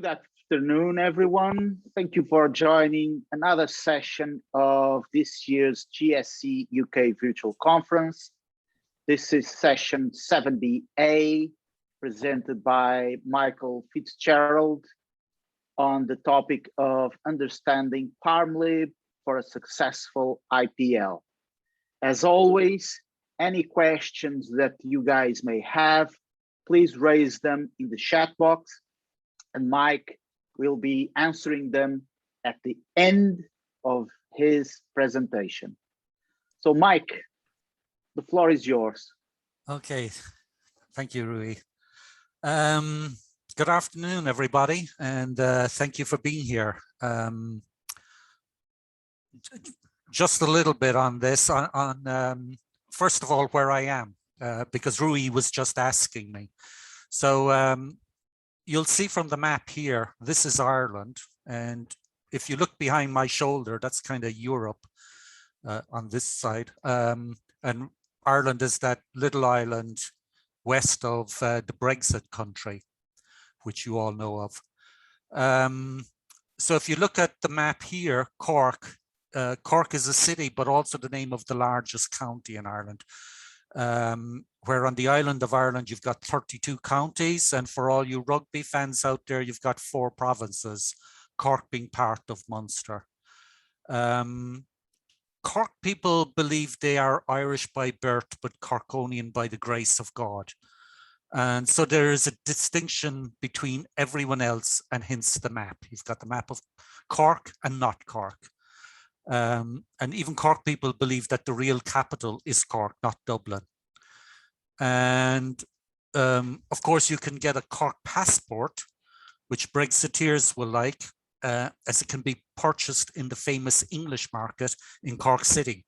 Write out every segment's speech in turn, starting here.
Good afternoon, everyone. Thank you for joining another session of this year's GSE UK Virtual Conference. This is session 70A, presented by Michael Fitzgerald on the topic of understanding PARMLIB for a successful IPL. As always, any questions that you guys may have, please raise them in the chat box, and Mike will be answering them at the end of his presentation. So Mike, the floor is yours. Okay, thank you, Rui. Good afternoon, everybody, and thank you for being here. Just a little bit on this, first of all, where I am, because Rui was just asking me. So you'll see from the map here, this is Ireland. And if you look behind my shoulder, that's kind of Europe on this side. And Ireland is that little island west of the Brexit country, which you all know of. So if you look at the map here, Cork, Cork is a city, but also the name of the largest county in Ireland. Where on the island of Ireland, you've got 32 counties, and for all you rugby fans out there, you've got 4 provinces, Cork being part of Munster. Cork people believe they are Irish by birth, but Corkonian by the grace of God. And so there is a distinction between everyone else, and hence the map. You've got the map of Cork and not Cork. And even Cork people believe that the real capital is Cork, not Dublin. And of course, you can get a Cork passport, which Brexiteers will like, as it can be purchased in the famous English market in Cork City.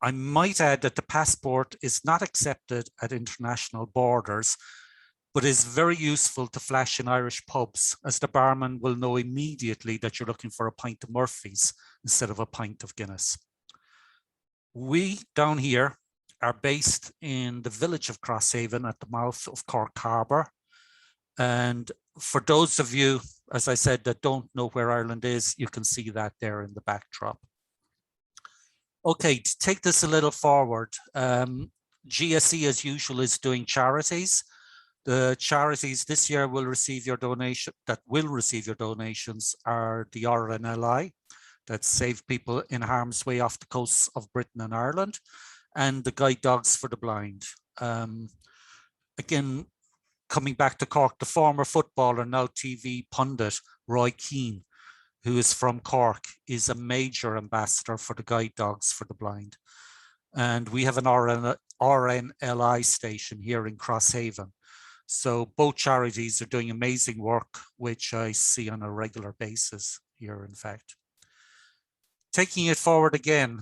I might add that the passport is not accepted at international borders, but is very useful to flash in Irish pubs, as the barman will know immediately that you're looking for a pint of Murphy's instead of a pint of Guinness. We down here are based in the village of Crosshaven at the mouth of Cork Harbour. And for those of you, as I said, that don't know where Ireland is, you can see that there in the backdrop. Okay, to take this a little forward, GSE as usual is doing charities. The charities this year will receive your donation, that will receive your donations, are the RNLI, that save people in harm's way off the coasts of Britain and Ireland, and the Guide Dogs for the Blind. Again, coming back to Cork, the former footballer, now TV pundit, Roy Keane, who is from Cork, is a major ambassador for the Guide Dogs for the Blind. And we have an RNLI station here in Crosshaven. So both charities are doing amazing work, which I see on a regular basis here, in fact. Taking it forward again,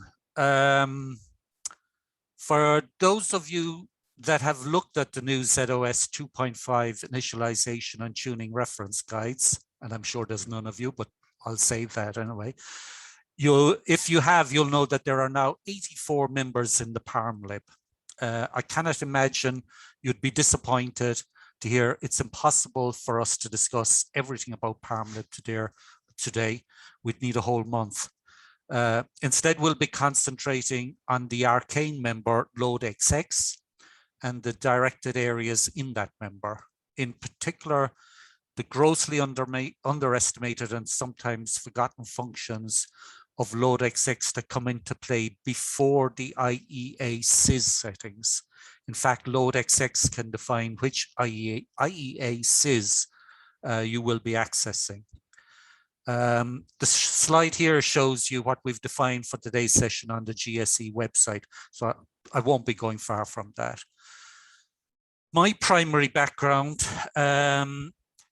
for those of you that have looked at the new ZOS 2.5 initialization and tuning reference guides, and I'm sure there's none of you, but I'll save that anyway. If you have, you'll know that there are now 84 members in the PARMLIB. I cannot imagine you'd be disappointed to hear it's impossible for us to discuss everything about PARMLIB today. We'd need a whole month. Instead, we'll be concentrating on the arcane member LoadXX and the directed areas in that member. In particular, the grossly underestimated and sometimes forgotten functions of LoadXX that come into play before the IEA SYS settings. In fact, LoadXX can define which IEA SYS you will be accessing. The slide here shows you what we've defined for today's session on the GSE website, so I won't be going far from that. My primary background,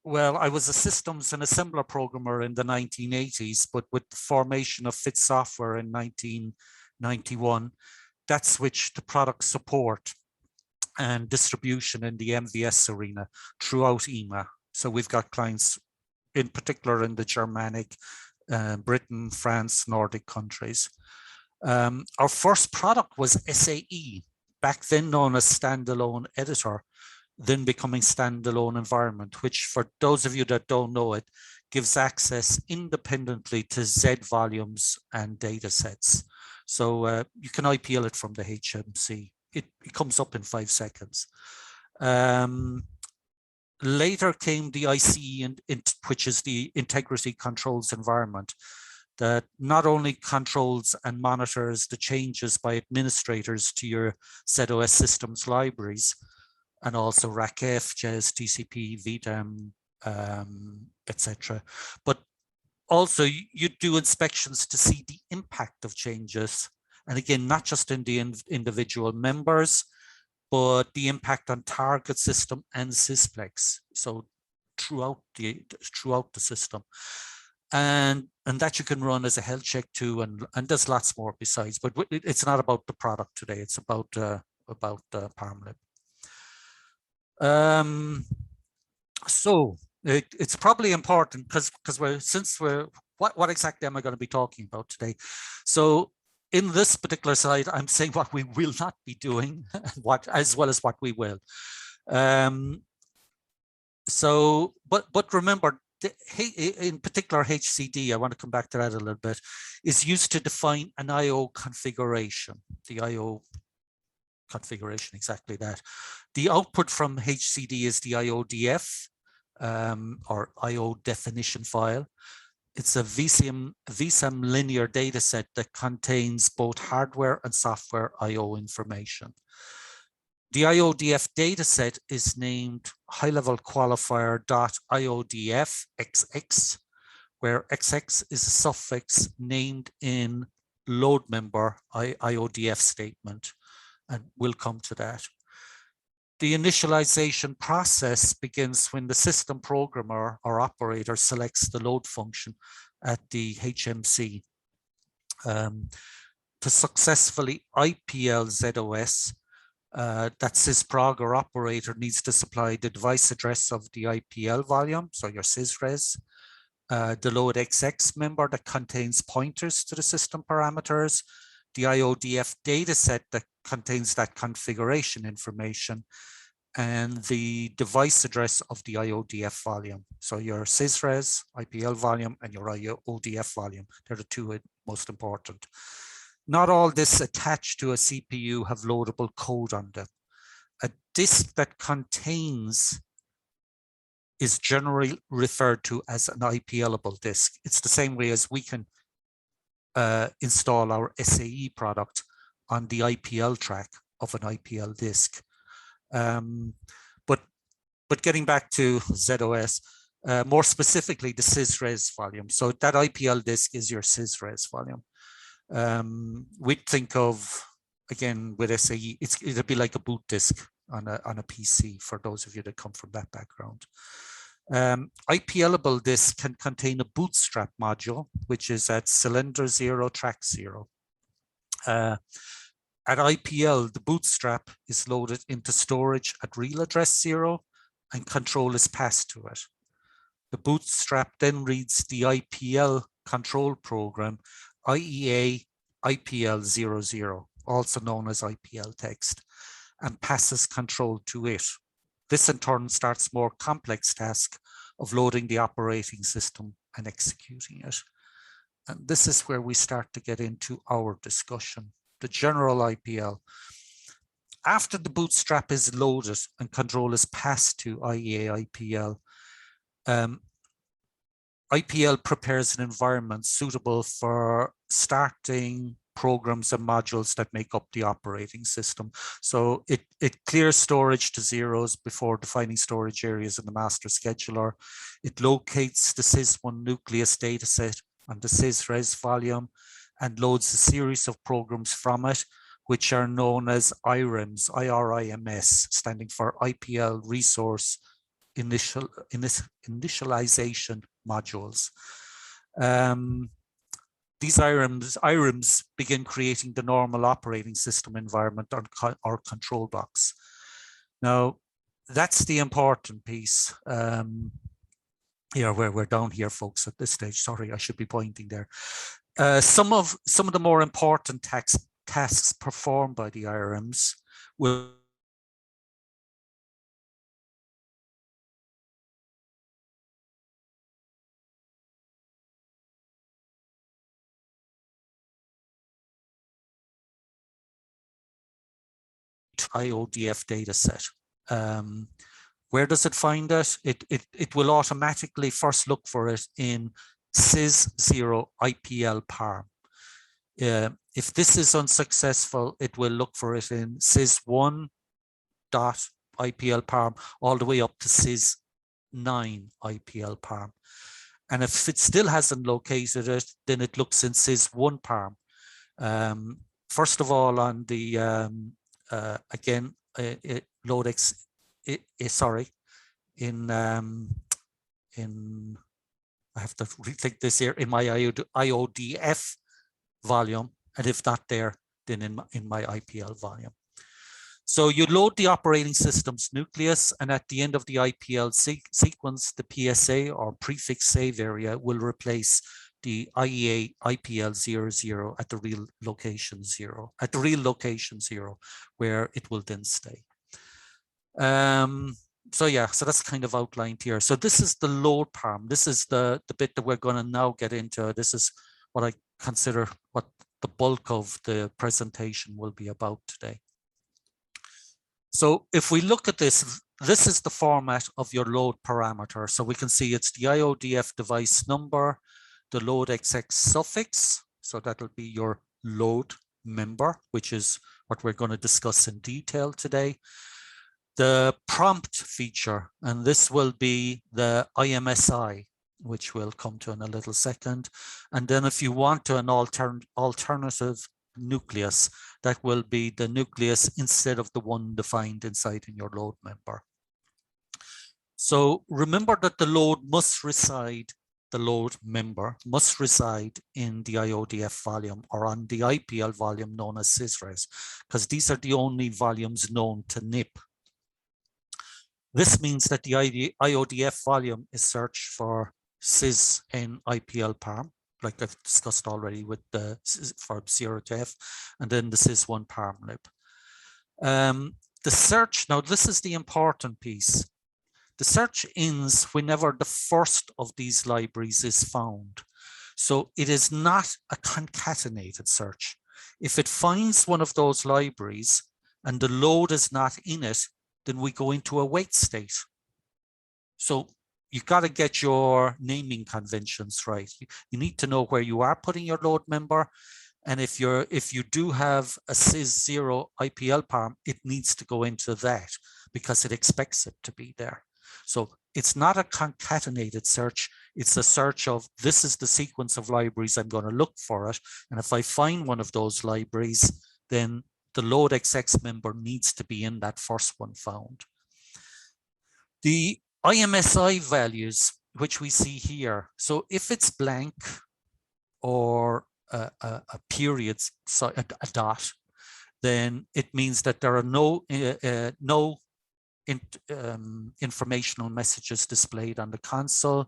well, I was a systems and assembler programmer in the 1980s, but with the formation of Fit Software in 1991, that switched to product support and distribution in the MVS arena throughout EMA. So we've got clients in particular in the Germanic, Britain, France, Nordic countries. Our first product was SAE, back then known as Standalone Editor. then becoming standalone environment, which for those of you that don't know it, gives access independently to Z volumes and data sets. So you can IPL it from the HMC. It comes up in 5 seconds. Later came the ICE, which is the integrity controls environment, that not only controls and monitors the changes by administrators to your ZOS systems libraries, and also RACF, JES, TCP, VDEM, etc. But also you do inspections to see the impact of changes. And again, not just in the individual members, but the impact on target system and SYSPLEX. So throughout the system. And that you can run as a health check too, and there's lots more besides, but it's not about the product today, it's about PARMLIB. So it's probably important because what exactly am I going to be talking about today? So in this particular slide, I'm saying what we will not be doing, as well as what we will. So, but remember, in particular HCD, I want to come back to that a little bit, is used to define an IO configuration, the IO configuration, exactly that. The output from HCD is the IODF, or IO definition file. It's a VSEM linear data set that contains both hardware and software IO information. The IODF dataset is named high-level qualifier.iodf XX, where XX is a suffix named in load member IODF statement, and we'll come to that. The initialization process begins when the system programmer or operator selects the load function at the HMC. To successfully IPL ZOS, that sysprog or operator needs to supply the device address of the IPL volume, so your sysres, the load XX member that contains pointers to the system parameters, the IODF dataset that contains that configuration information, and the device address of the IODF volume. So your sysres, IPL volume, and your IODF volume, they're the two most important. Not all this attached to a CPU have loadable code on them. A disk that contains is generally referred to as an IPLable disk. It's the same way as we can install our SAE product on the IPL track of an IPL disk. But getting back to ZOS, more specifically the sysres volume. So that IPL disk is your sysres volume. We'd think of, again, with SAE, it'd be like a boot disk on a PC for those of you that come from that background. IPLable disk can contain a bootstrap module, which is at cylinder 0, track 0. At IPL, the bootstrap is loaded into storage at real address 0 and control is passed to it. The bootstrap then reads the IPL control program IEA IPL 00, also known as IPL text, and passes control to it. This in turn starts more complex task of loading the operating system and executing it. And this is where we start to get into our discussion, the general IPL. After the bootstrap is loaded and control is passed to IEA IPL, IPL prepares an environment suitable for starting programs and modules that make up the operating system. So it clears storage to zeros before defining storage areas in the master scheduler. It locates the SYS1 nucleus dataset on the sysres volume and loads a series of programs from it, which are known as IRIMS, IRIMS, standing for IPL Resource Initialization Modules. These IRIMS begin creating the normal operating system environment or control box. Now, that's the important piece. Here, where we're down here, folks, at this stage. Sorry, I should be pointing there. Some of the more important tasks performed by the IRIMS will IODF dataset. Where does it find it? It will automatically first look for it in SYS0 IPL PARM. If this is unsuccessful, it will look for it in SYS1 IPL PARM all the way up to SYS9 IPL PARM. And if it still hasn't located it, then it looks in SYS1 PARM. First of all, on the again, LOADX, sorry, in I have to rethink this here, in my IODF volume, and if not there, then in my IPL volume. So you load the operating system's nucleus, and at the end of the IPL sequence, the PSA or prefix save area will replace the IEA IPL 00 at the real location 0, where it will then stay. So yeah, so that's kind of outlined here. So this is the load PARM. This is the bit that we're going to now get into. This is what I consider what the bulk of the presentation will be about today. So if we look at this, this is the format of your load parameter. So we can see it's the IODF device number, the load XX suffix. So that'll be your load member, which is what we're going to discuss in detail today. The prompt feature, and this will be the IMSI, which we'll come to in a little second. And then if you want to an alternative nucleus, that will be the nucleus instead of the one defined inside in your load member. So remember that the load must reside, the load member must reside in the IODF volume or on the IPL volume known as SYSRES, because these are the only volumes known to NIP. This means that the IODF volume is searched for SYS and IPL PARM, like I've discussed already with the for 0 to F, and then the SYS1 PARMLIB. The search, now this is the important piece. The search ends whenever the first of these libraries is found. So it is not a concatenated search. If it finds one of those libraries and the load is not in it, then we go into a wait state. So you've got to get your naming conventions right. You need to know where you are putting your load member. And if you do have a SYS0 IPL PARM, it needs to go into that because it expects it to be there. So it's not a concatenated search. It's a search of, this is the sequence of libraries I'm going to look for it. And if I find one of those libraries, then the load XX member needs to be in that first one found. The IMSI values, which we see here. So if it's blank or a period, so a dot, then it means that there are no informational messages displayed on the console,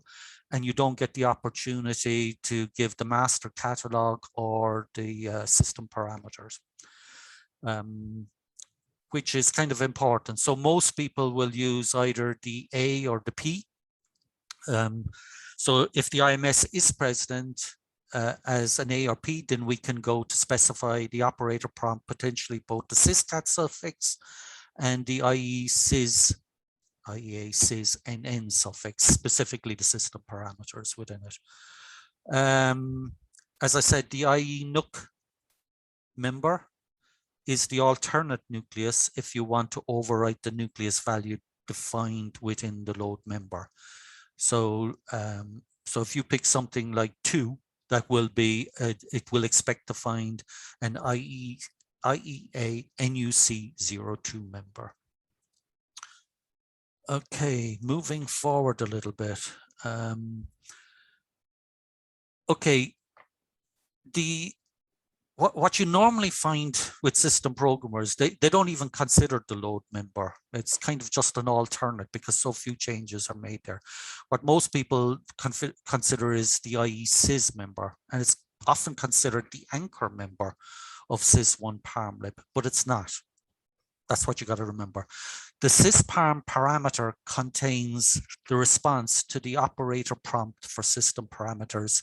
and you don't get the opportunity to give the master catalog or the system parameters, which is kind of important. So most people will use either the A or the P. So if the IMS is present as an A or P, then we can go to specify the operator prompt, potentially both the SYSCAT suffix and the IEA SYS and N suffix, specifically the system parameters within it. As I said, the IE NUC member is the alternate nucleus if you want to overwrite the nucleus value defined within the load member. So, so if you pick something like 2, that will be, it will expect to find an IEA NUC02 member. Okay, moving forward a little bit. Okay, what you normally find with system programmers, they don't even consider the load member. It's kind of just an alternate because so few changes are made there. What most people consider is the IE SYS member, and it's often considered the anchor member of SYS1 PARMLIB, but it's not. That's what you got to remember. The SysParm parameter contains the response to the operator prompt for system parameters.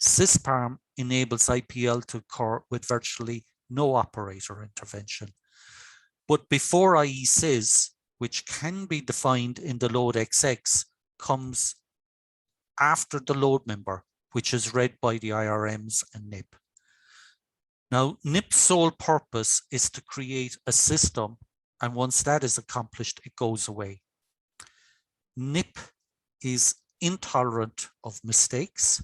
SysParm enables IPL to occur with virtually no operator intervention. But before IE_sys, which can be defined in the load XX, comes after the load member, which is read by the IRMs and NIP. Now, NIP's sole purpose is to create a system, and once that is accomplished, it goes away. NIP is intolerant of mistakes,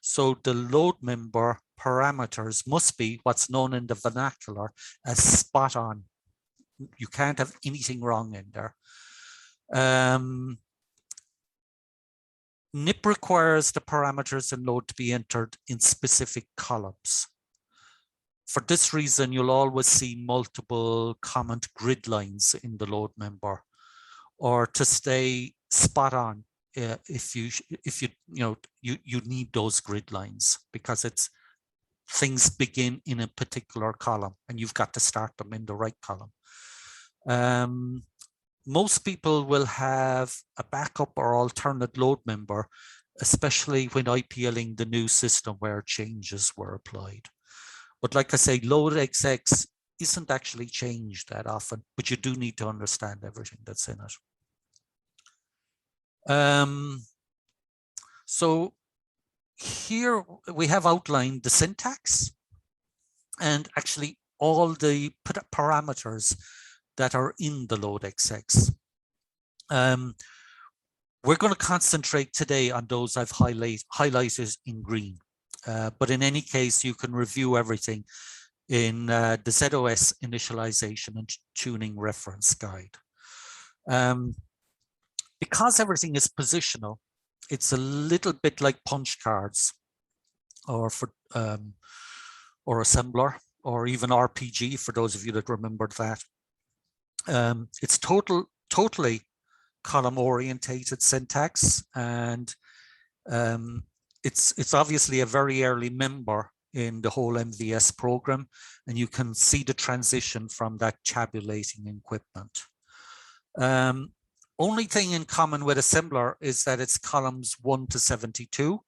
so the load member parameters must be what's known in the vernacular as spot on. You can't have anything wrong in there. NIP requires the parameters and load to be entered in specific columns. For this reason, you'll always see multiple comment grid lines in the load member, or to stay spot on. If you need those grid lines, because it's things begin in a particular column and you've got to start them in the right column. Most people will have a backup or alternate load member, especially when IPLing the new system where changes were applied. But like I say, load XX isn't actually changed that often, but you do need to understand everything that's in it. So here we have outlined the syntax and actually all the parameters that are in the load XX. We're going to concentrate today on those I've highlighted in green. But in any case, you can review everything in the ZOS initialization and tuning reference guide. Because everything is positional, it's a little bit like punch cards or assembler or even RPG for those of you that remembered that. It's totally column orientated syntax, and it's obviously a very early member in the whole MVS program, and you can see the transition from that tabulating equipment. Only thing in common with assembler is that it's columns 1 to 72.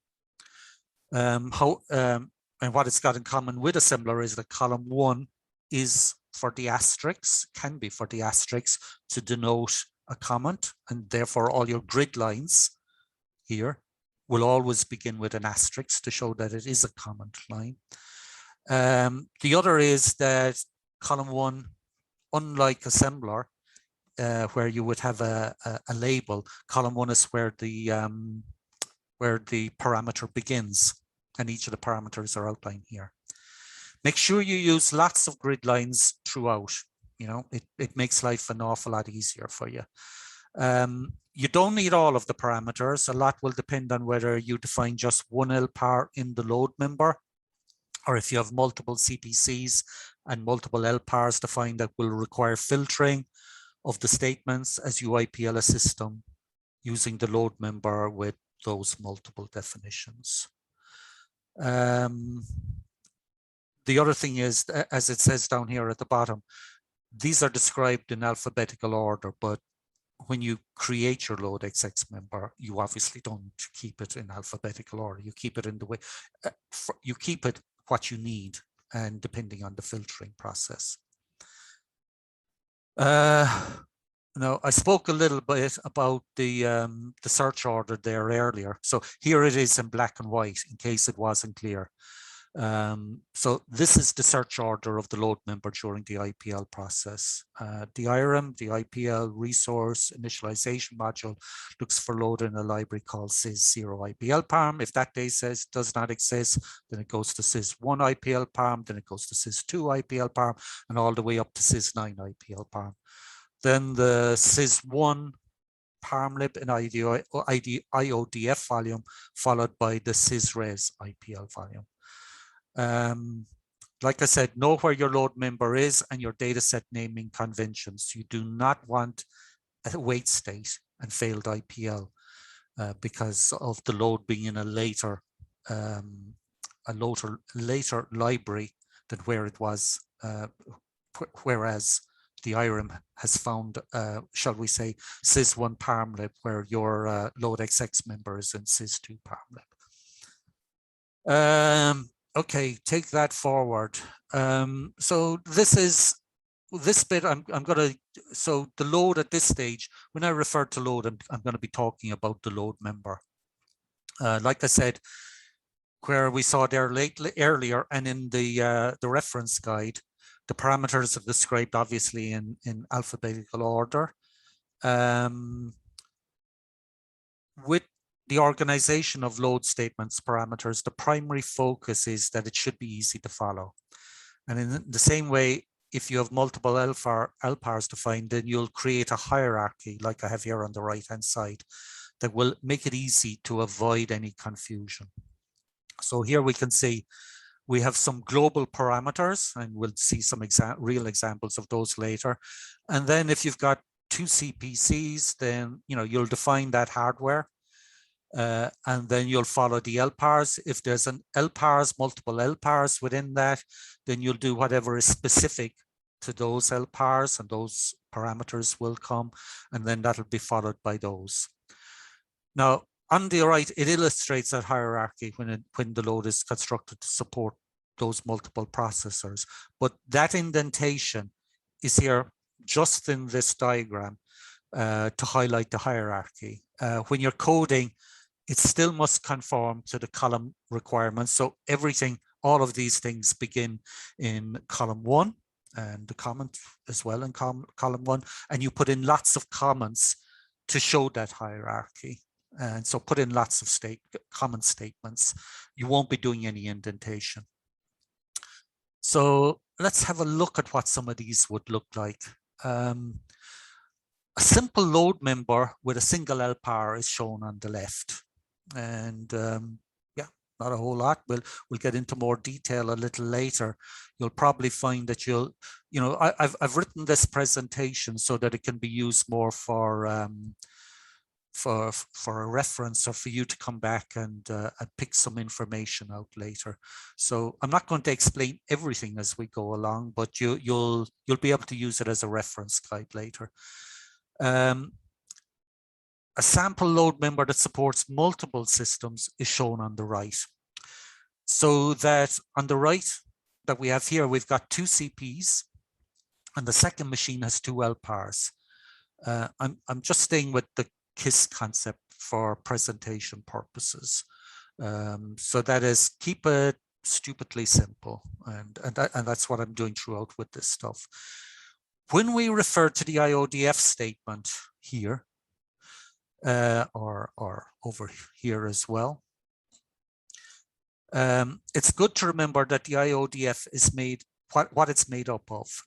And what it's got in common with assembler is that column 1 is for the asterisks, can be for the asterisks to denote a comment, and therefore all your grid lines here will always begin with an asterisk to show that it is a comment line. The other is that column 1, unlike assembler, where you would have a label, column 1 is where the parameter begins, and each of the parameters are outlined here. Make sure you use lots of grid lines throughout. It makes life an awful lot easier for you. You don't need all of the parameters. A lot will depend on whether you define just one LPAR in the load member, or if you have multiple CPCs and multiple LPARs defined, that will require filtering of the statements as you IPL a system using the load member with those multiple definitions. The other thing is, as it says down here at the bottom, these are described in alphabetical order, but when you create your load XX member, you obviously don't keep it in alphabetical order. You keep it in the way, you keep it what you need, and depending on the filtering process. Now, I spoke a little bit about the search order there earlier. So here it is in black and white, in case it wasn't clear. So this is the search order of the load member during the IPL process. The IRM, the IPL resource initialization module, looks for load in a library called SYS0 IPL PARM. If that data does not exist, then it goes to SYS1 IPL PARM, then it goes to SYS2 IPL PARM, and all the way up to SYS9 IPL PARM. Then the SYS1 PARMLIB and IODF volume, followed by the SYSRES IPL volume. Like I said, know where your load member is and your dataset naming conventions. You do not want a wait state and failed IPL because of the load being in a later library than where it was, whereas the IRM has found, shall we say, SYS1 PARMLIB, where your load XX member is in SYS2 PARMLIB. Okay, take that forward. So this is this bit, I'm going to, so the load at this stage, when I refer to load, I'm going to be talking about the load member. Like I said, where we saw there earlier and in the reference guide, the parameters are described obviously in alphabetical order. With the organization of load statements parameters, the primary focus is that it should be easy to follow. And in the same way, if you have multiple LPARs defined, then you'll create a hierarchy like I have here on the right-hand side that will make it easy to avoid any confusion. So here we can see we have some global parameters, and we'll see some real examples of those later. And then if you've got two CPCs, then you'll define that hardware, and then you'll follow the LPARs. If there's an LPARs, multiple LPARs within that, then you'll do whatever is specific to those LPARs, and those parameters will come, and then that'll be followed by those. Now, on the right, it illustrates that hierarchy when the load is constructed to support those multiple processors. But that indentation is here just in this diagram to highlight the hierarchy. When you're coding, it still must conform to the column requirements. So everything, all of these things begin in column 1, and the comment as well in column 1, and you put in lots of comments to show that hierarchy. And so put in lots of comment statements. You won't be doing any indentation. So let's have a look at what some of these would look like. A simple load member with a single LPAR is shown on the left. And yeah, not a whole lot. We'll get into more detail a little later. You'll probably find that I've written this presentation so that it can be used more for a reference, or for you to come back and pick some information out later. So I'm not going to explain everything as we go along, but you'll be able to use it as a reference guide later. A sample load member that supports multiple systems is shown on the right. So that on the right that we have here, we've got two CPs, and the second machine has two LPARs. I'm just staying with the KISS concept for presentation purposes. So that is, keep it stupidly simple, and that's what I'm doing throughout with this stuff. When we refer to the IODF statement here, or over here as well, it's good to remember that the IODF is made, what it's made up of.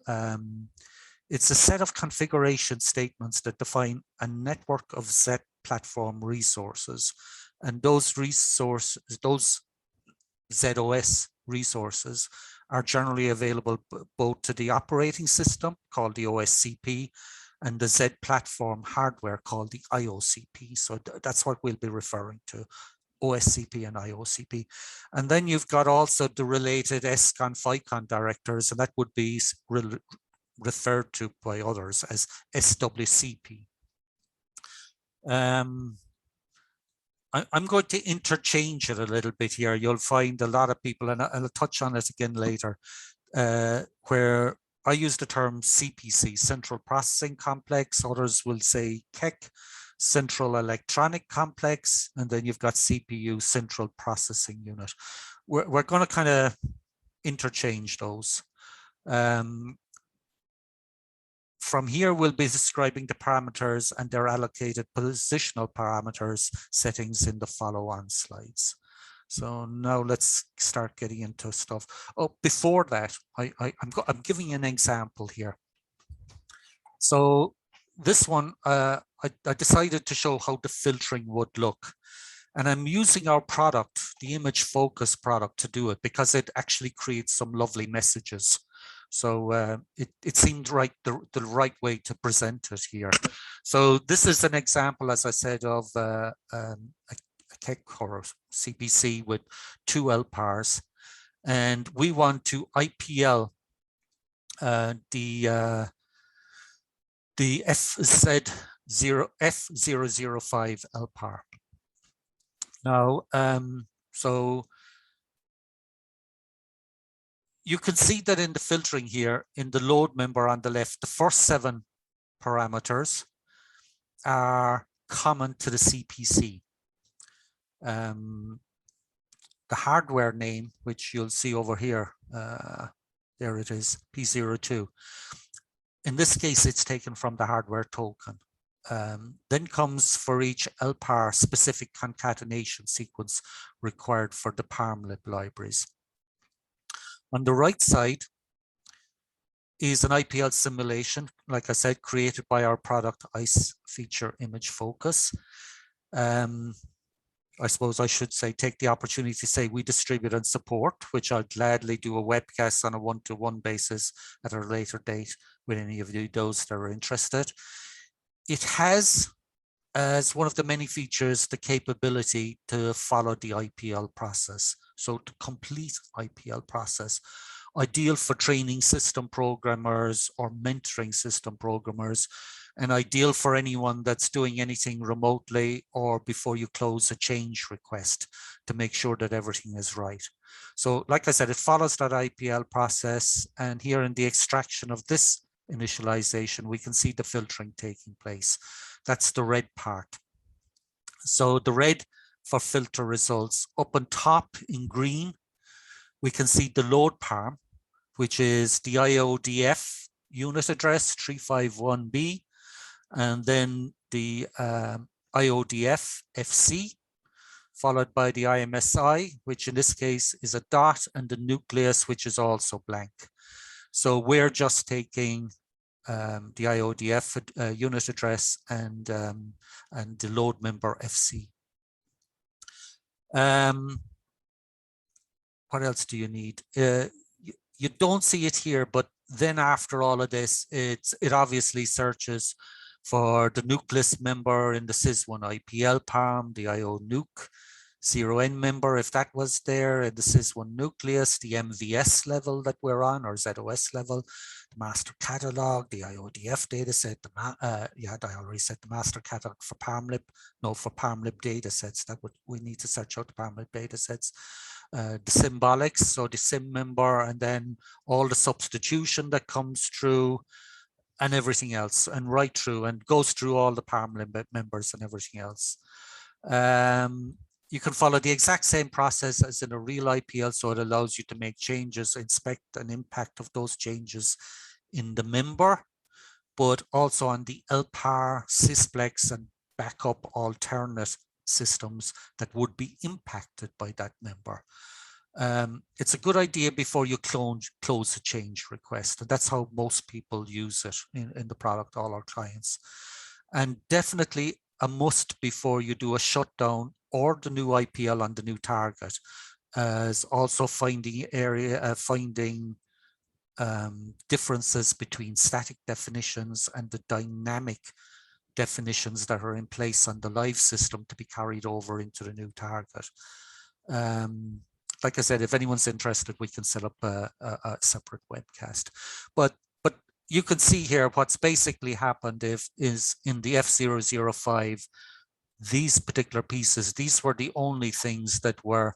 It's a set of configuration statements that define a network of Z platform resources, and those resources, those ZOS resources, are generally available both to the operating system, called the OSCP, and the Z platform hardware, called the IOCP. So that's what we'll be referring to, OSCP and IOCP. And then you've got also the related SCON, FICON directors, and that would be referred to by others as SWCP. I'm going to interchange it a little bit here. You'll find a lot of people, and I'll touch on it again later, where I use the term CPC, Central Processing Complex. Others will say CEC, Central Electronic Complex, and then you've got CPU, Central Processing Unit. We're going to kind of interchange those. From here, we'll be describing the parameters and their allocated positional parameters settings in the follow-on slides. So now let's start getting into stuff. Oh, before that, I'm giving an example here. So this one, I decided to show how the filtering would look. And I'm using our product, the image focus product, to do it because it actually creates some lovely messages. So it seemed the right way to present it here. So this is an example, as I said, of a CEC or CPC with two LPARs, and we want to IPL the F005 LPAR. Now, so you can see that in the filtering here, in the load member on the left, the first 7 parameters are common to the CPC. The hardware name, which you'll see over here, there it is, P02. In this case, it's taken from the hardware token. Then comes for each LPAR specific concatenation sequence required for the PARMLIB libraries. On the right side is an IPL simulation, like I said, created by our product ICE feature image focus. I suppose I should say, take the opportunity to say we distribute and support, which I'll gladly do a webcast on a one-to-one basis at a later date with any of you, those that are interested. It has, as one of the many features, the capability to follow the IPL process. So to complete IPL process, ideal for training system programmers or mentoring system programmers, and ideal for anyone that's doing anything remotely or before you close a change request to make sure that everything is right. So like I said, it follows that IPL process, and here in the extraction of this initialization, we can see the filtering taking place. That's the red part. So the red for filter results. Up on top in green, we can see the load parm, which is the IODF unit address 351B, and then the IODF FC, followed by the IMSI, which in this case is a dot, and the nucleus, which is also blank. So we're just taking the IODF unit address and the load member FC. What else do you need? You don't see it here, but then after all of this, it obviously searches for the nucleus member in the SYS1 IPL PARM, the IO nuke 0N member, if that was there, in the SYS1 nucleus, the MVS level that we're on, or ZOS level, the master catalog, the IODF dataset, I already said the master catalog for PARMLIB, no, for PARMLIB datasets, that we need to search out the PARMLIB datasets. The symbolics, so the SIM member, and then all the substitution that comes through, and everything else, and right through, and goes through all the PARMLIB members and everything else. You can follow the exact same process as in a real IPL, so it allows you to make changes, inspect an impact of those changes in the member, but also on the LPAR, SYSPLEX, and backup alternate systems that would be impacted by that member. It's a good idea before you close a change request, and that's how most people use it in the product, all our clients. And definitely a must before you do a shutdown or the new IPL on the new target, as also finding differences between static definitions and the dynamic definitions that are in place on the live system to be carried over into the new target. Like I said, if anyone's interested, we can set up a separate webcast. But you can see here what's basically happened is in the F005, these particular pieces, these were the only things that were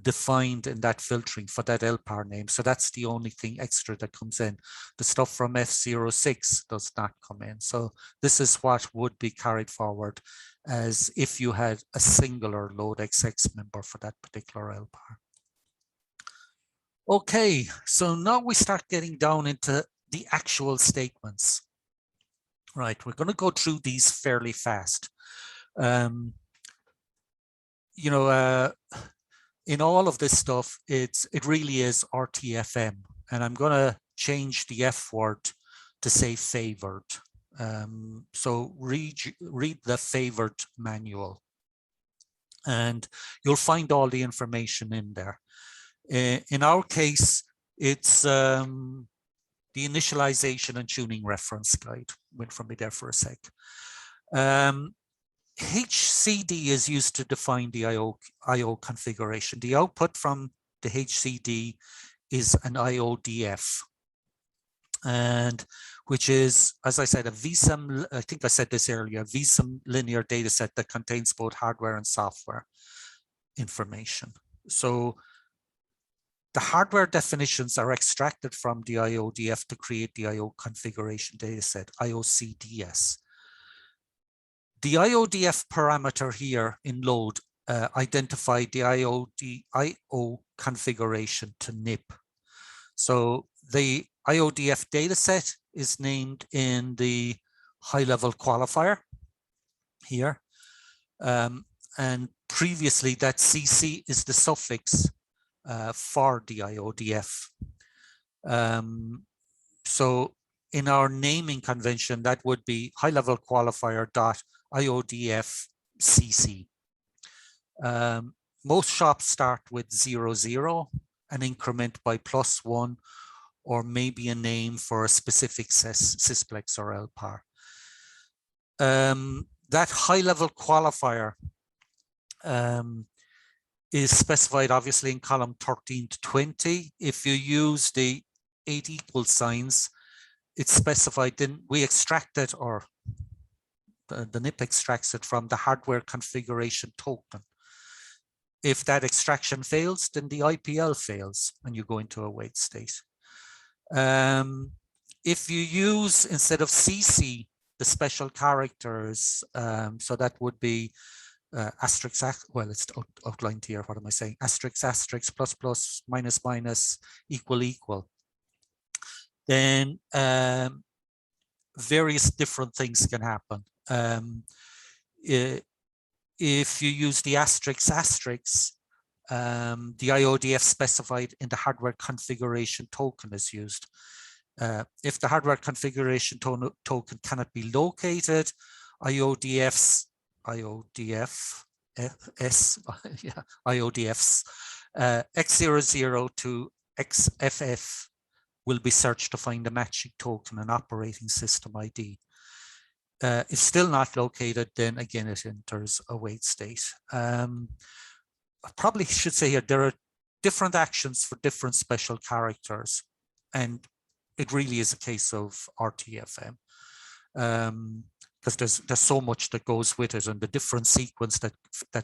defined in that filtering for that LPAR name. So that's the only thing extra that comes in. The stuff from F06 does not come in. So this is what would be carried forward as if you had a singular load XX member for that particular LPAR. Okay, so now we start getting down into the actual statements. Right, we're going to go through these fairly fast. In all of this stuff, it really is RTFM, and I'm going to change the F word to say favored. So read the favored manual, and you'll find all the information in there. In our case, it's the initialization and tuning reference guide. Went from me there for a sec. HCD is used to define the IO configuration. The output from the HCD is an IODF, and which is, as I said, a VSIM, I think I said this earlier, VSIM linear data set that contains both hardware and software information. So The hardware definitions are extracted from the IODF to create the IO configuration dataset, IOCDS. The IODF parameter here in load identified the IO configuration to NIP. So the IODF dataset is named in the high-level qualifier here. And previously that CC is the suffix for the IODF. So in our naming convention, that would be high-level qualifier dot IODF CC. Most shops start with 00, an increment by +1, or maybe a name for a specific SYSPLEX or LPAR. That high-level qualifier is specified obviously in column 13 to 20. If you use the 8 equal signs, it's specified, then we extract it, or the NIP extracts it from the hardware configuration token. If that extraction fails, then the IPL fails and you go into a wait state. If you use, instead of CC, the special characters, so that would be asterisk, well, it's outlined here, what am I saying? Asterisk, asterisk, plus, plus, minus, minus, equal, equal. Then various different things can happen. If you use the asterisk, asterisk, the IODF specified in the hardware configuration token is used. If the hardware configuration token cannot be located, IODFs X00 to XFF will be searched to find the matching token and operating system ID. If still not located, then again it enters a wait state. I probably should say here there are different actions for different special characters, and it really is a case of RTFM. Because there's so much that goes with it and the different sequence that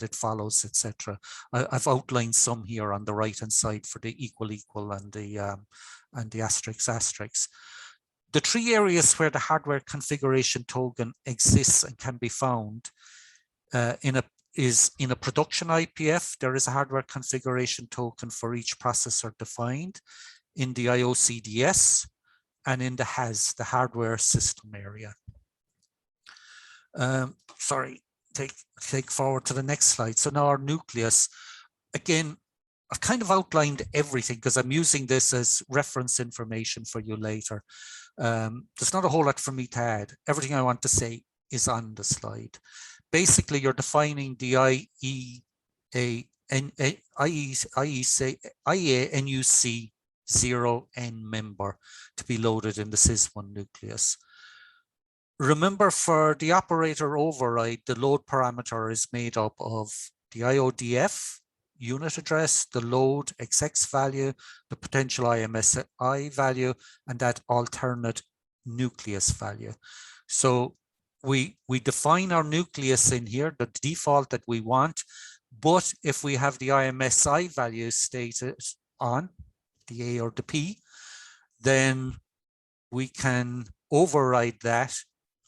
it follows, etc. I've outlined some here on the right hand side for the equal equal and the asterisk asterisk. The 3 areas where the hardware configuration token exists and can be found is in a production IPF. There is a hardware configuration token for each processor defined, in the IOCDS, and in the HAS, the hardware system area. Sorry, take forward to the next slide. So now our nucleus, again, I've kind of outlined everything because I'm using this as reference information for you later. There's not a whole lot for me to add. Everything I want to say is on the slide. Basically, you're defining the IEA-NUC 0N member to be loaded in the SYS1 nucleus. Remember, for the operator override, the load parameter is made up of the IODF unit address, the load XX value, the potential IMSI value, and that alternate nucleus value. So we define our nucleus in here, the default that we want, but if we have the IMSI value stated on the A or the P, then we can override that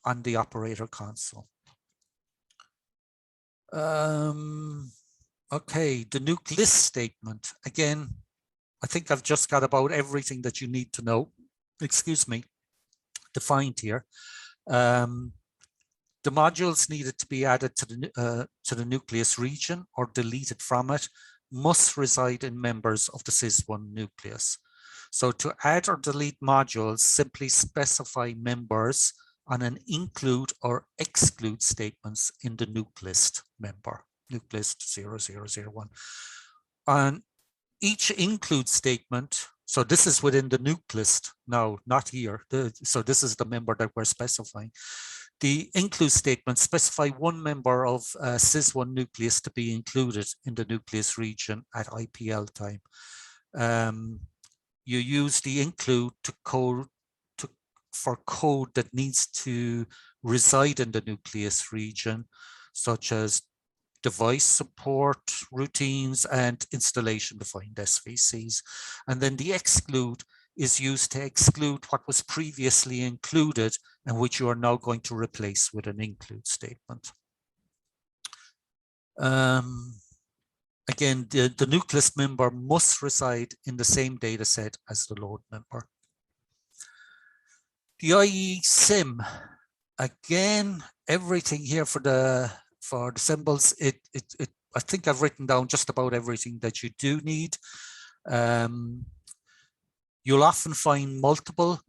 on the operator console. Okay, the nuc list statement. Again, I think I've just got about everything that you need to know, excuse me, defined here. The modules needed to be added to the nucleus region or deleted from it must reside in members of the SYS1 nucleus. So to add or delete modules, simply specify members on an include or exclude statements in the nuc list member, nuc list 0001. On each include statement, so this is within the nuc list now, not here. So this is the member that we're specifying. The include statement specify one member of SYS1 nucleus to be included in the nucleus region at IPL time. You use the include for code that needs to reside in the nucleus region, such as device support routines, and installation defined SVCs. And then the exclude is used to exclude what was previously included and which you are now going to replace with an include statement. Again, the nucleus member must reside in the same data set as the load member. The IE sim, again, everything here for the symbols, I think I've written down just about everything that you do need. You'll often find multiple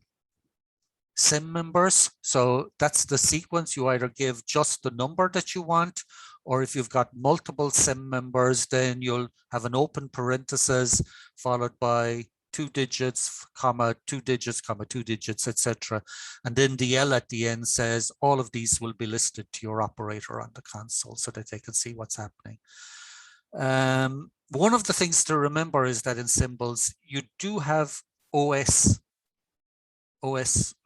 sim members. So that's the sequence. You either give just the number that you want, or if you've got multiple sim members, then you'll have an open parenthesis followed by 2 digits, comma, 2 digits, comma, 2 digits, etc. And then the L at the end says all of these will be listed to your operator on the console so that they can see what's happening. One of the things to remember is that in symbols, you do have OS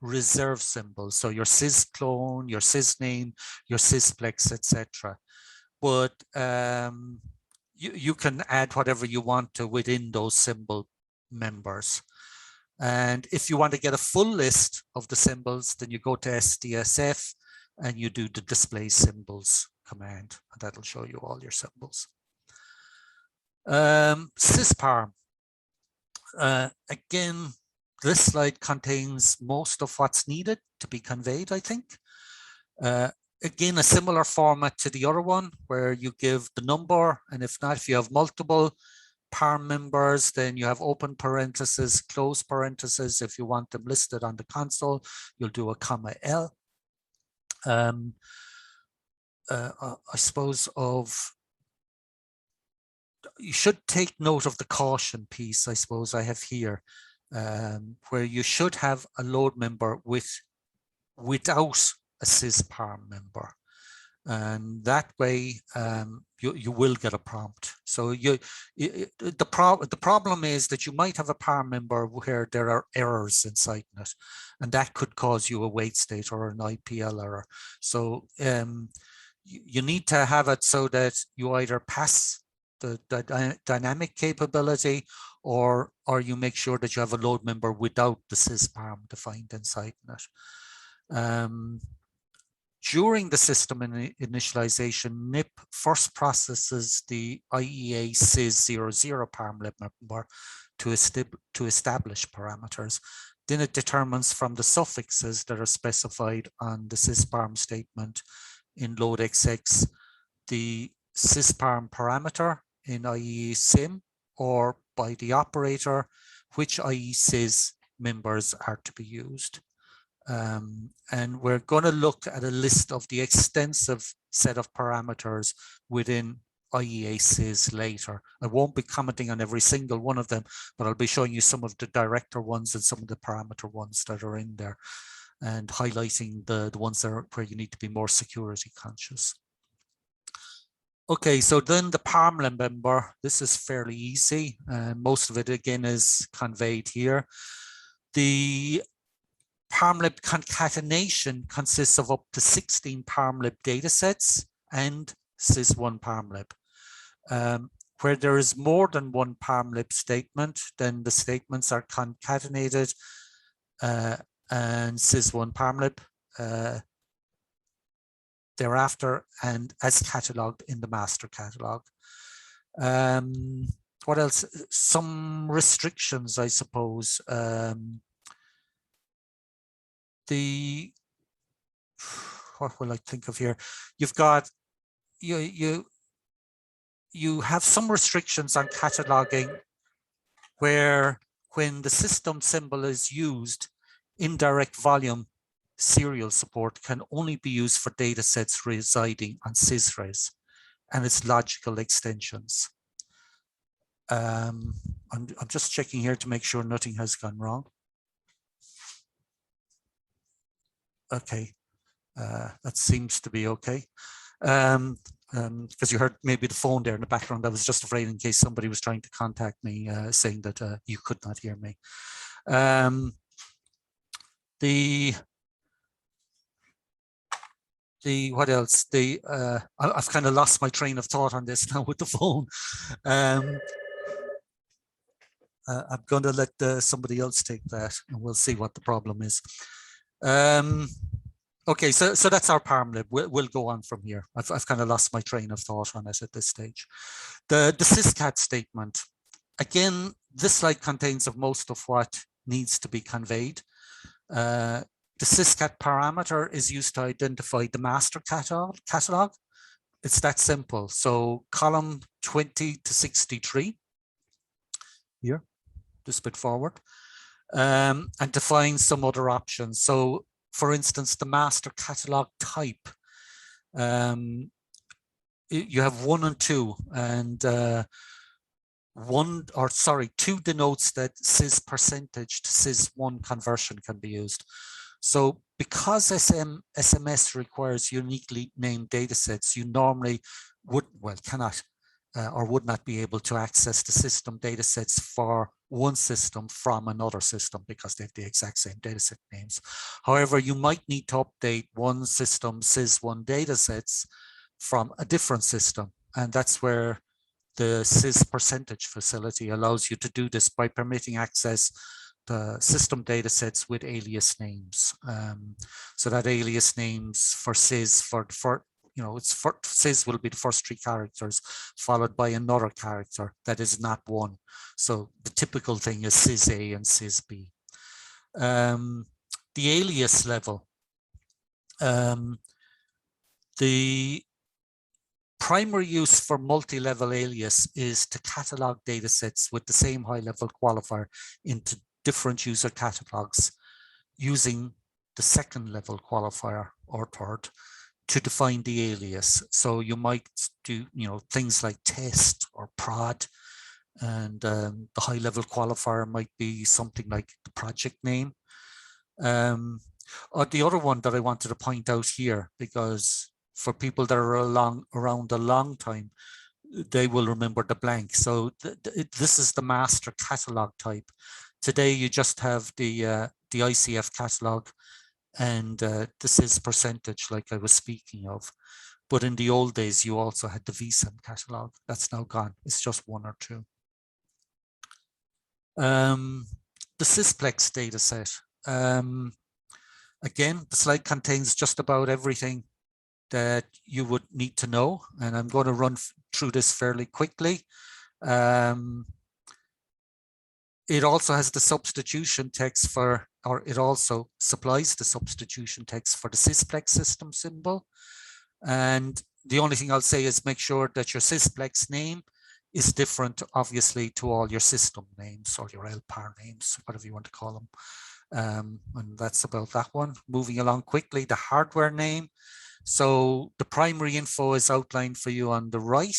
reserve symbols. So your sys clone, your sys name, your SYSPLEX, etc. But you can add whatever you want to within those symbol members. And if you want to get a full list of the symbols, then you go to SDSF and you do the display symbols command, and that'll show you all your symbols. SysParm. Again, this slide contains most of what's needed to be conveyed, I think. Again, a similar format to the other one where you give the number, and if not, if you have multiple PARM members, then you have open parentheses, close parentheses. If you want them listed on the console, you'll do a comma L. I suppose you should take note of the caution piece, I suppose I have here, where you should have a load member without a SysParm member. And that way you will get a prompt. So the problem is that you might have a PARM member where there are errors inside it, and that could cause you a wait state or an IPL error. So you need to have it so that you either pass the dynamic capability, or you make sure that you have a load member without the SysParm defined inside it. During the system initialization, NIP first processes the IEA SYS00 PARMLIB member to establish parameters. Then it determines from the suffixes that are specified on the SysParm statement in loadxx the SysParm parameter in IE sim, or by the operator, which IE sys members are to be used. And we're going to look at a list of the extensive set of parameters within IEA sys later. I won't be commenting on every single one of them, but I'll be showing you some of the director ones and some of the parameter ones that are in there, and highlighting the ones that are where you need to be more security conscious. Okay, so then the PARMLIB member, this is fairly easy. Most of it again is conveyed here. The PARMLIB concatenation consists of up to 16 PARMLIB datasets and SYS1 PARMLIB. Where there is more than one PARMLIB statement, then the statements are concatenated and SYS1 PARMLIB thereafter, and as cataloged in the master catalog. What else? Some restrictions, I suppose. What will I think of here? You've got you have some restrictions on cataloging where when the system symbol is used, indirect volume serial support can only be used for data sets residing on SysRes and its logical extensions. I'm just checking here to make sure nothing has gone wrong. Okay, that seems to be okay. Because you heard maybe the phone there in the background. I was just afraid in case somebody was trying to contact me saying that you could not hear me. what else? I've kind of lost my train of thought on this now with the phone. I'm going to let somebody else take that, and we'll see what the problem is. Okay, so that's our PARMLIB. We'll go on from here. I've kind of lost my train of thought on it at this stage. The SYSCAT statement. Again, this slide contains of most of what needs to be conveyed. The SYSCAT parameter is used to identify the master catalog. It's that simple. So column 20 to 63 here, this bit forward, and define some other options. So for instance, the master catalog type, you have 1 and 2, and 2 denotes that SYS percentage to SYS1 conversion can be used. So because SMS requires uniquely named datasets, you normally cannot or would not be able to access the system datasets for one system from another system because they have the exact same dataset names. However, you might need to update one system SYS1 datasets from a different system, and that's where the SYS percentage facility allows you to do this by permitting access to system datasets with alias names. So that alias names for SYS SYS will be the first 3 characters followed by another character that is not 1. So the typical thing is SYS A and SYS B. The alias level. The primary use for multi-level alias is to catalog datasets with the same high-level qualifier into different user catalogs using the second level qualifier or third to define the alias. So you might do, things like test or prod, and the high level qualifier might be something like the project name. Or the other one that I wanted to point out here, because for people that are around a long time, they will remember the blank. So this is the master catalog type. Today you just have the ICF catalog and the SYS percentage, like I was speaking of. But in the old days, you also had the VSIM catalog. That's now gone. It's just 1 or 2. The SYSPLEX data set. Again, the slide contains just about everything that you would need to know, and I'm going to run through this fairly quickly. It also has the substitution text for, or it also supplies the substitution text for the SYSPLEX system symbol. And the only thing I'll say is make sure that your SYSPLEX name is different, obviously, to all your system names or your LPAR names, whatever you want to call them. And that's about that one. Moving along quickly, the hardware name. So the primary info is outlined for you on the right.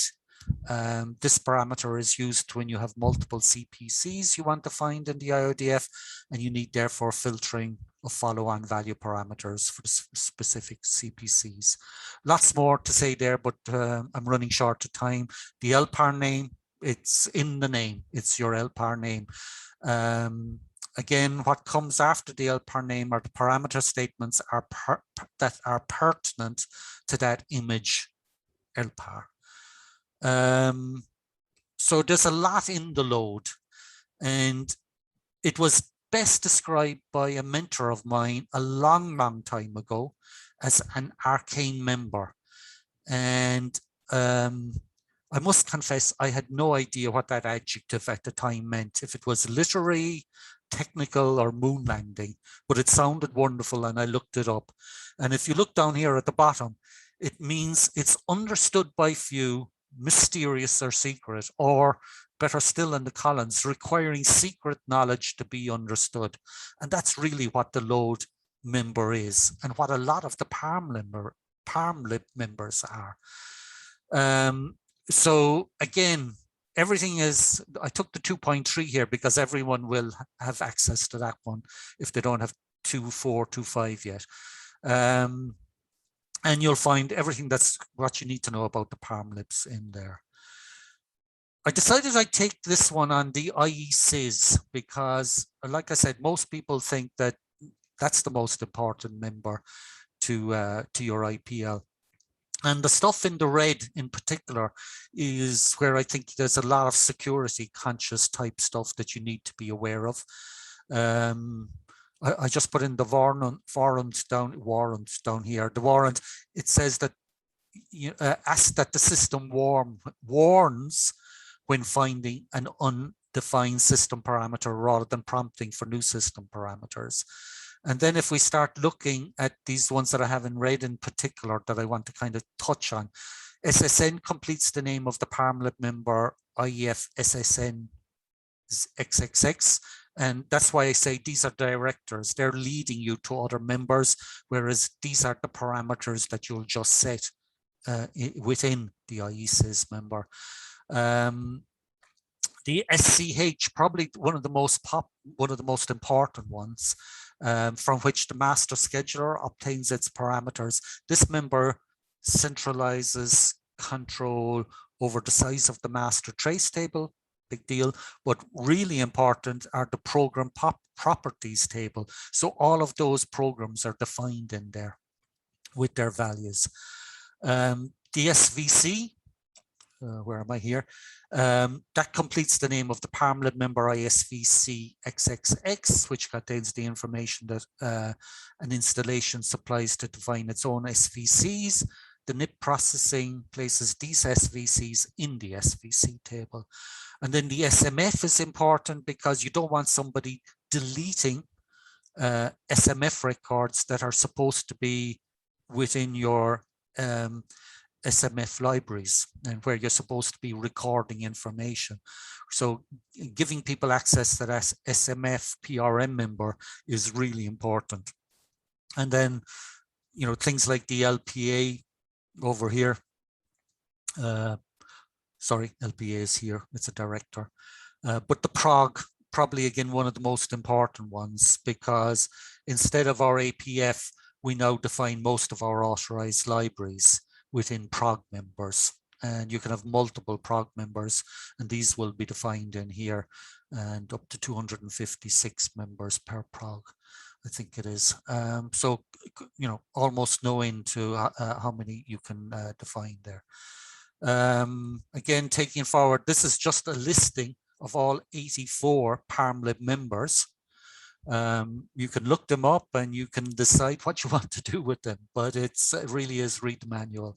This parameter is used when you have multiple CPCs you want to find in the IODF, and you need therefore filtering of follow-on value parameters for the specific CPCs. Lots more to say there, but I'm running short of time. The LPAR name, it's in the name, it's your LPAR name. Again, what comes after the LPAR name are the parameter statements that are pertinent to that image LPAR. So there's a lot in the load, and it was best described by a mentor of mine a long time ago as an arcane member. And I must confess, I had no idea what that adjective at the time meant, if it was literary, technical, or moon landing, but it sounded wonderful and I looked it up. And if you look down here at the bottom, it means it's understood by few, mysterious or secret, or better still in the columns, requiring secret knowledge to be understood. And that's really what the load member is, and what a lot of the PARMLIB members are. So again, everything is, I took the 2.3 here because everyone will have access to that one if they don't have 2.4, 2.5 yet. And you'll find everything that's what you need to know about the PARMLIBs in there. I decided I'd take this one on the IE-SYS because, like I said, most people think that that's the most important member to your IPL. And the stuff in the red in particular is where I think there's a lot of security conscious type stuff that you need to be aware of. I just put in the warrant down here. The warrant, it says that ask that the system warns when finding an undefined system parameter rather than prompting for new system parameters. And then if we start looking at these ones that I have in red in particular that I want to kind of touch on, SSN completes the name of the PARMLIB member, IEF SSN is XXX. And that's why I say these are directors. They're leading you to other members, whereas these are the parameters that you'll just set within the IESIS member. The SCH, probably one of the most important ones, from which the master scheduler obtains its parameters. This member centralizes control over the size of the master trace table, big deal, but really important are the program properties table. So all of those programs are defined in there with their values. The SVC, where am I here? That completes the name of the PARMLIB member ISVC XXX, which contains the information that an installation supplies to define its own SVCs. The NIP processing places these SVCs in the SVC table. And then the SMF is important because you don't want somebody deleting SMF records that are supposed to be within your SMF libraries and where you're supposed to be recording information. So giving people access to that SMF PRM member is really important. And then, you know, things like the LPA over here. Sorry, LPA is here, it's a director. But the PROG, probably again, one of the most important ones, because instead of our APF, we now define most of our authorized libraries within PROG members. And you can have multiple PROG members, and these will be defined in here, and up to 256 members per PROG, I think it is. So, you know, almost no end to how many you can define there. Again, taking forward, this is just a listing of all 84 PARMLIB members. You can look them up and you can decide what you want to do with them, but it really is read the manual.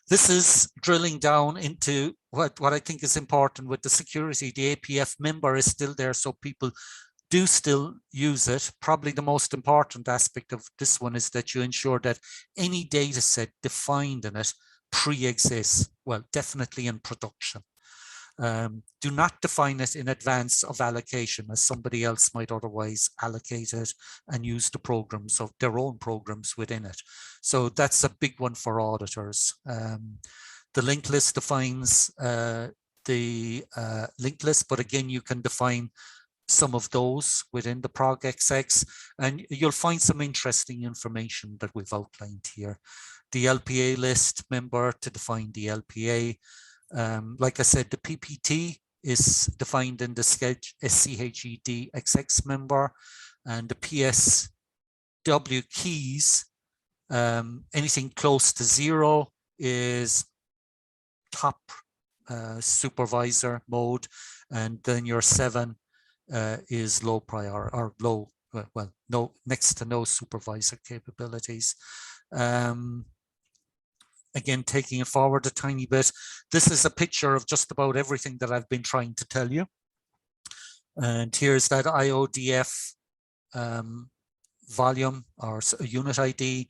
This is drilling down into what I think is important with the security. The APF member is still there, so people do still use it. Probably the most important aspect of this one is that you ensure that any data set defined in it pre-exists, well, definitely in production. Do not define it in advance of allocation, as somebody else might otherwise allocate it and use the programs of their own programs within it. So that's a big one for auditors. The linked list defines the linked list, but again, you can define some of those within the PROG XX, and you'll find some interesting information that we've outlined here. The LPA list member to define the LPA. Like I said, the PPT is defined in the SCHED XX member, and the PSW keys, anything close to 0 is top supervisor mode, and then your 7 is low prior or low, well, no, next to no supervisor capabilities. Again, taking it forward a tiny bit, this is a picture of just about everything that I've been trying to tell you. And here's that IODF volume or unit ID,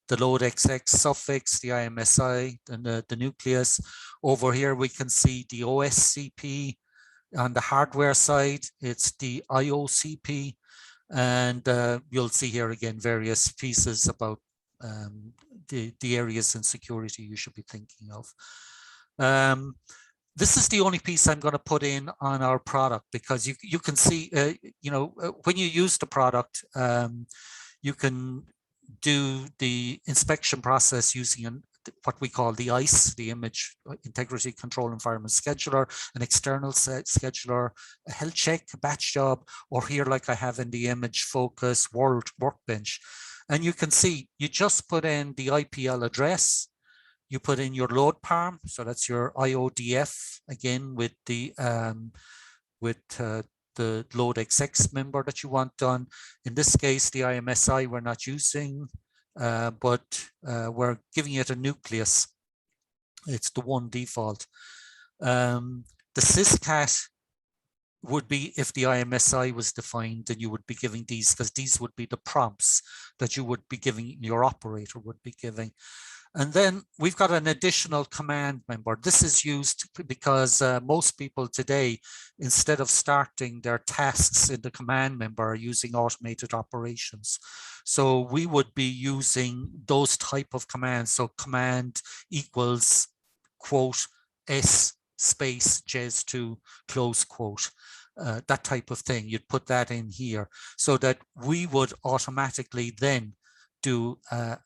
the load XX suffix, the IMSI, and the nucleus. Over here, we can see the OSCP. On the hardware side, it's the IOCP. And you'll see here again, various pieces about the areas in security you should be thinking of. This is the only piece I'm going to put in on our product, because you can see, you know, when you use the product, you can do the inspection process using what we call the ICE, the Image Integrity Control Environment Scheduler, an external scheduler, a health check, a batch job, or here like I have in the Image Focus World Workbench. And you can see, you just put in the IPL address, you put in your load parm, so that's your IODF, again, with the load XX member that you want done. In this case, the IMSI we're not using, but we're giving it a nucleus. It's the one default. The SYSCAT would be, if the IMSI was defined, then you would be giving these, because these would be the prompts that you would be giving, your operator would be giving. And then we've got an additional command member. This is used because most people today, instead of starting their tasks in the command member, are using automated operations. So we would be using those type of commands. So command equals quote S space JES2 close quote. That type of thing. You'd put that in here so that we would automatically then do an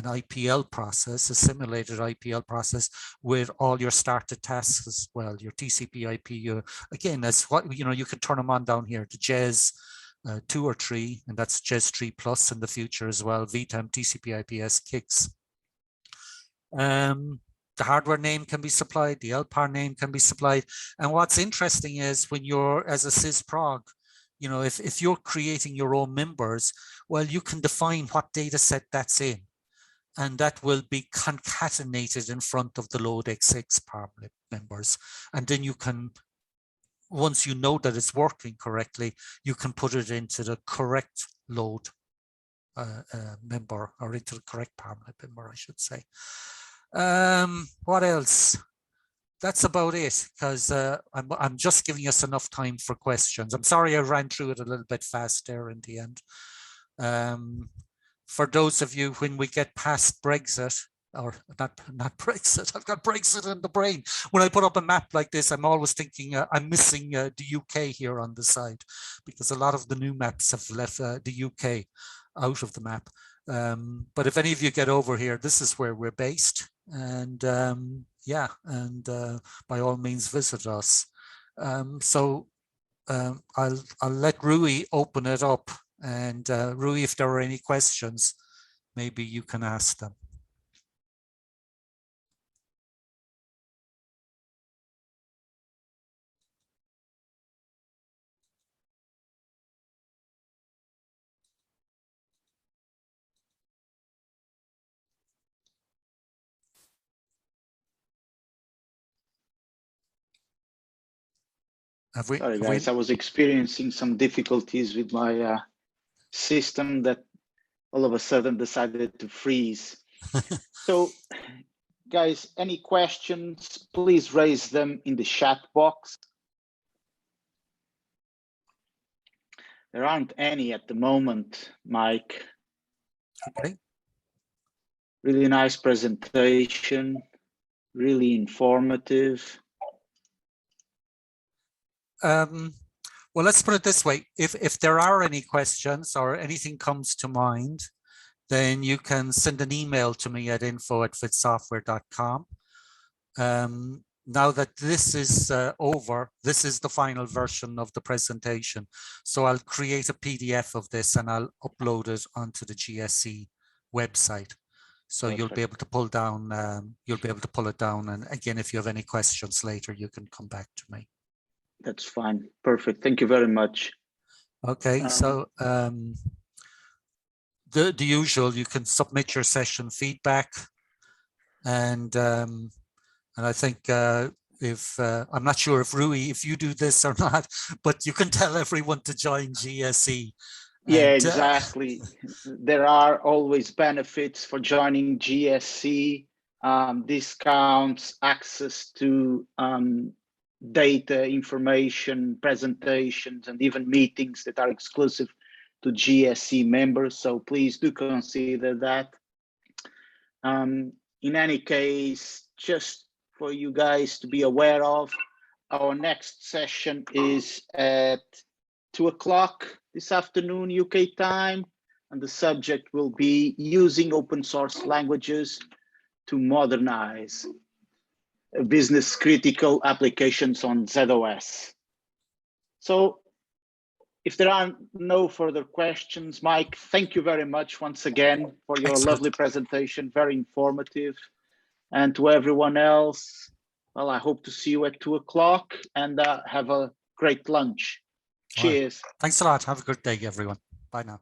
IPL process, a simulated IPL process with all your started tasks as well, your TCP IP. Again, that's what, you know, you can turn them on down here to JES 2 or 3, and that's JES 3 plus in the future as well, VTEM, TCP IPS, kicks. The hardware name can be supplied, the LPAR name can be supplied. And what's interesting is when you're, as a SysProg, you know, if you're creating your own members, well, you can define what data set that's in, and that will be concatenated in front of the load XX PARMLIB members. And then you can, once you know that it's working correctly, you can put it into the correct load member, or into the correct PARMLIB member, I should say. What else? That's about it, because I'm just giving us enough time for questions. I'm sorry I ran through it a little bit fast there in the end. For those of you, when we get past Brexit, or not Brexit, I've got Brexit in the brain. When I put up a map like this, I'm always thinking I'm missing the UK here on the side, because a lot of the new maps have left the UK out of the map. But if any of you get over here, this is where we're based. And yeah, and by all means visit us. So I'll let Rui open it up, and Rui, if there are any questions, maybe you can ask them. Sorry guys, I was experiencing some difficulties with my system that all of a sudden decided to freeze. So guys, any questions, please raise them in the chat box. There aren't any at the moment, Mike. Okay. Really nice presentation, really informative. Well, let's put it this way. If there are any questions or anything comes to mind, then you can send an email to me at info@fitsoftware.com. Now that this is over, this is the final version of the presentation. So I'll create a PDF of this and I'll upload it onto the GSE website. So Perfect. You'll be able to pull down, you'll be able to pull it down. And again, if you have any questions later, you can come back to me. That's fine. Perfect. Thank you very much. Okay, so the usual, you can submit your session feedback, and I think if I'm not sure if Rui, if you do this or not, but you can tell everyone to join GSE. Yeah, exactly. There are always benefits for joining GSE, discounts, access to data, information, presentations, and even meetings that are exclusive to GSE members. So please do consider that. In any case, just for you guys to be aware of, our next session is at 2 o'clock this afternoon, UK time, and the subject will be using open source languages to modernize business critical applications on ZOS. So if there are no further questions, Mike, thank you very much once again for your Excellent. lovely presentation, very informative. And to everyone else, well, I hope to see you at 2 o'clock and have a great lunch. Cheers. Thanks a lot. Have a good day, everyone. Bye now.